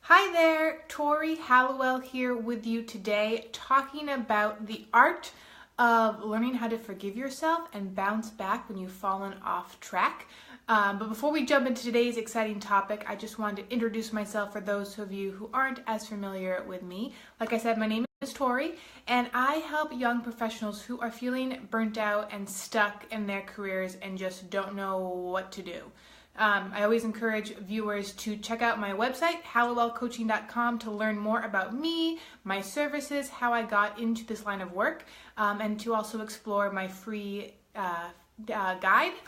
Hi there, Tori Hallowell here with you today, talking about the art of learning how to forgive yourself and bounce back when you've fallen off track. But before we jump into today's exciting topic, I just wanted to introduce myself for those of you who aren't as familiar with me. Like I said, my name is Tori, and I help young professionals who are feeling burnt out and stuck in their careers and just don't know what to do. I always encourage viewers to check out my website, hallowellcoaching.com, to learn more about me, my services, how I got into this line of work, and to also explore my free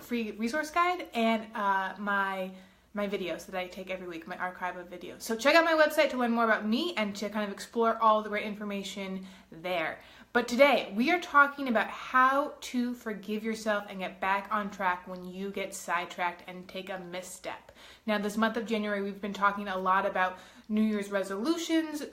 free resource guide, and my videos that I take every week, my archive of videos. So check out my website to learn more about me and to kind of explore all the great information there. But today we are talking about how to forgive yourself and get back on track when you get sidetracked and take a misstep. Now, this month of January, we've been talking a lot about New Year's resolutions,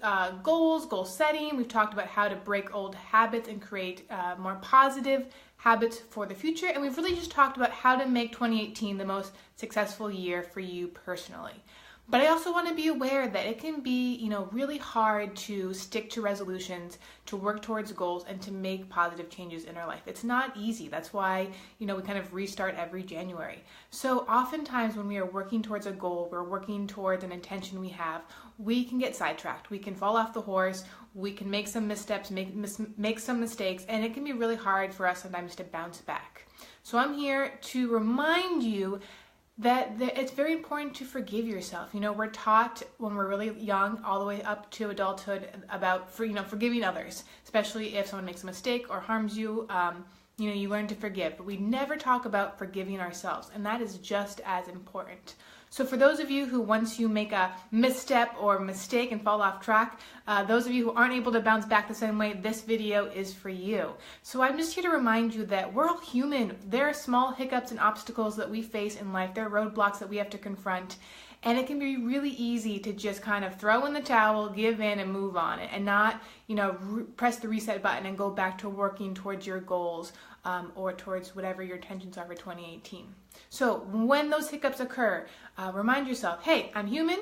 goals, goal setting. We've talked about how to break old habits and create more positive habits for the future. And we've really just talked about how to make 2018 the most successful year for you personally. But I also want to be aware that it can be, really hard to stick to resolutions, to work towards goals, and to make positive changes in our life. It's not easy. That's why, we kind of restart every January. So oftentimes when we are working towards a goal, we're working towards an intention we have, we can get sidetracked. We can fall off the horse. We can make some missteps, make some mistakes, and it can be really hard for us sometimes to bounce back. So I'm here to remind you that it's very important to forgive yourself. We're taught when we're really young all the way up to adulthood about forgiving others, especially if someone makes a mistake or harms you. You learn to forgive, but we never talk about forgiving ourselves, and that is just as important. So for those of you who, once you make a misstep or mistake and fall off track, those of you who aren't able to bounce back the same way, this video is for you. So I'm just here to remind you that we're all human. There are small hiccups and obstacles that we face in life. There are roadblocks that we have to confront. And it can be really easy to just kind of throw in the towel, give in, and move on, and not, press the reset button and go back to working towards your goals or towards whatever your intentions are for 2018. So when those hiccups occur, remind yourself, hey, I'm human.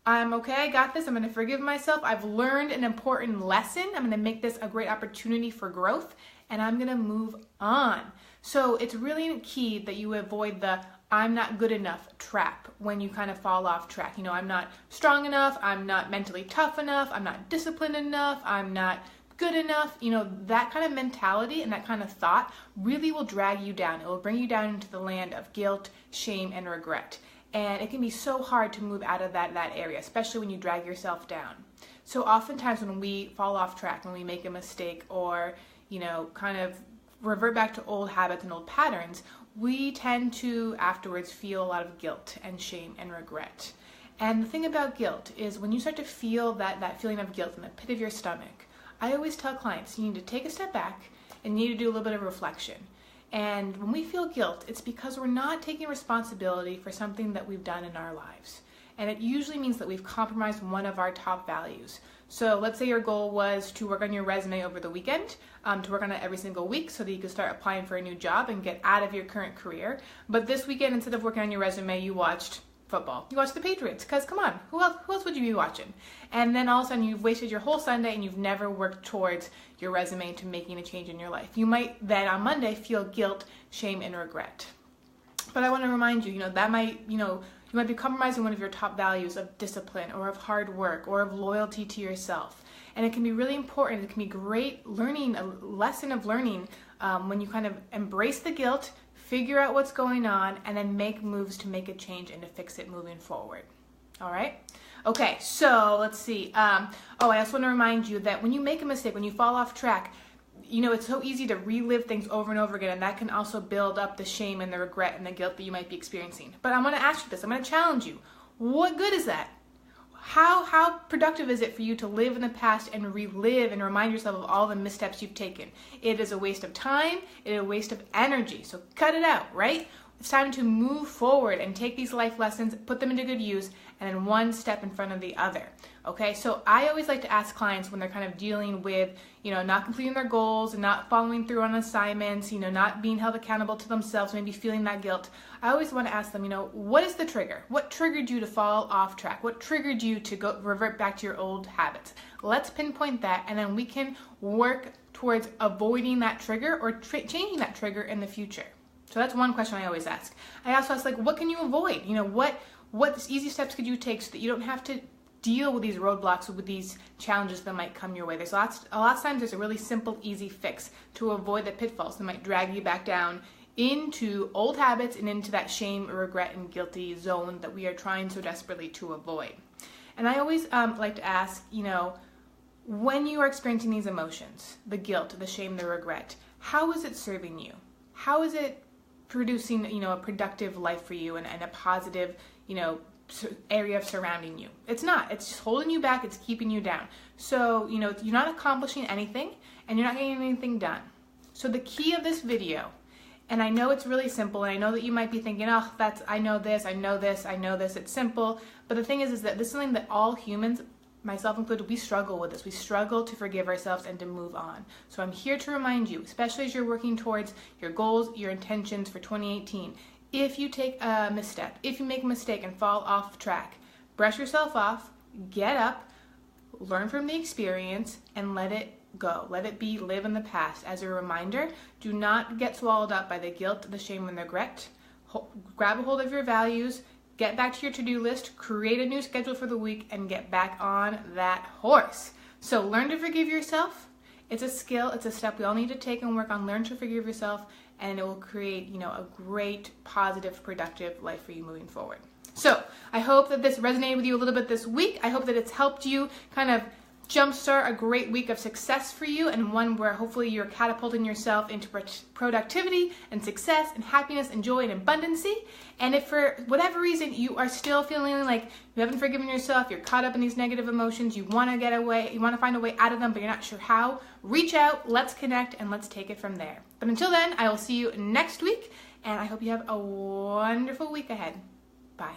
I'm okay, I got this. I'm going to forgive myself. I've learned an important lesson. I'm going to make this a great opportunity for growth, and I'm going to move on. So it's really key that you avoid the I'm not good enough trap when you kind of fall off track. I'm not strong enough. I'm not mentally tough enough. I'm not disciplined enough. I'm not good enough. That kind of mentality and that kind of thought really will drag you down. It will bring you down into the land of guilt, shame, and regret. And it can be so hard to move out of that area, especially when you drag yourself down. So oftentimes when we fall off track, when we make a mistake or, kind of revert back to old habits and old patterns, we tend to afterwards feel a lot of guilt and shame and regret. And the thing about guilt is when you start to feel that feeling of guilt in the pit of your stomach, I always tell clients you need to take a step back and you need to do a little bit of reflection. And when we feel guilt, it's because we're not taking responsibility for something that we've done in our lives. And it usually means that we've compromised one of our top values. So let's say your goal was to work on your resume over the weekend, to work on it every single week so that you can start applying for a new job and get out of your current career. But this weekend, instead of working on your resume, you watched football. You watched the Patriots, because come on, who else would you be watching? And then all of a sudden you've wasted your whole Sunday and you've never worked towards your resume to making a change in your life. You might then on Monday feel guilt, shame, and regret. But I want to remind you, that might, you might be compromising one of your top values of discipline or of hard work or of loyalty to yourself. And it can be really important. It can be great learning, a lesson of learning when you kind of embrace the guilt, figure out what's going on, and then make moves to make a change and to fix it moving forward. All right? Okay, so let's see. I also want to remind you that when you make a mistake, when you fall off track, it's so easy to relive things over and over again, and that can also build up the shame and the regret and the guilt that you might be experiencing. But I'm going to ask you this. I'm going to challenge you. What good is that? How productive is it for you to live in the past and relive and remind yourself of all the missteps you've taken? It is a waste of time. It is a waste of energy. So cut it out, right? It's time to move forward and take these life lessons, put them into good use, and then one step in front of the other. Okay, so I always like to ask clients when they're kind of dealing with, not completing their goals and not following through on assignments, not being held accountable to themselves, maybe feeling that guilt. I always want to ask them, what is the trigger? What triggered you to fall off track? What triggered you to revert back to your old habits? Let's pinpoint that, and then we can work towards avoiding that trigger or changing that trigger in the future. So that's one question I always ask. I also ask, what can you avoid? What easy steps could you take so that you don't have to deal with these roadblocks, with these challenges that might come your way? There's a lot of times there's a really simple, easy fix to avoid the pitfalls that might drag you back down into old habits and into that shame, regret, and guilty zone that we are trying so desperately to avoid. And I always like to ask, when you are experiencing these emotions, the guilt, the shame, the regret, how is it serving you? How is it producing, a productive life for you and a positive, area of surrounding you? It's not. It's just holding you back. It's keeping you down. So, you're not accomplishing anything and you're not getting anything done. So the key of this video, and I know it's really simple, and I know that you might be thinking, I know this, it's simple. But the thing is that this is something that all humans, myself included, we struggle with this. We struggle to forgive ourselves and to move on. So I'm here to remind you, especially as you're working towards your goals, your intentions for 2018, if you take a misstep, if you make a mistake and fall off track, brush yourself off, get up, learn from the experience, and let it go. Let it be, live in the past. As a reminder, do not get swallowed up by the guilt, the shame, and the regret. Grab a hold of your values, get back to your to-do list, create a new schedule for the week, and get back on that horse. So learn to forgive yourself. It's a skill, it's a step we all need to take and work on. Learn to forgive yourself, and it will create, a great, positive, productive life for you moving forward. So I hope that this resonated with you a little bit this week. I hope that it's helped you kind of jumpstart a great week of success for you, and one where hopefully you're catapulting yourself into productivity and success and happiness and joy and abundancy. And if for whatever reason you are still feeling like you haven't forgiven yourself, you're caught up in these negative emotions, you want to get away, you want to find a way out of them, but you're not sure how, reach out, let's connect, and let's take it from there. But until then, I will see you next week, and I hope you have a wonderful week ahead. Bye.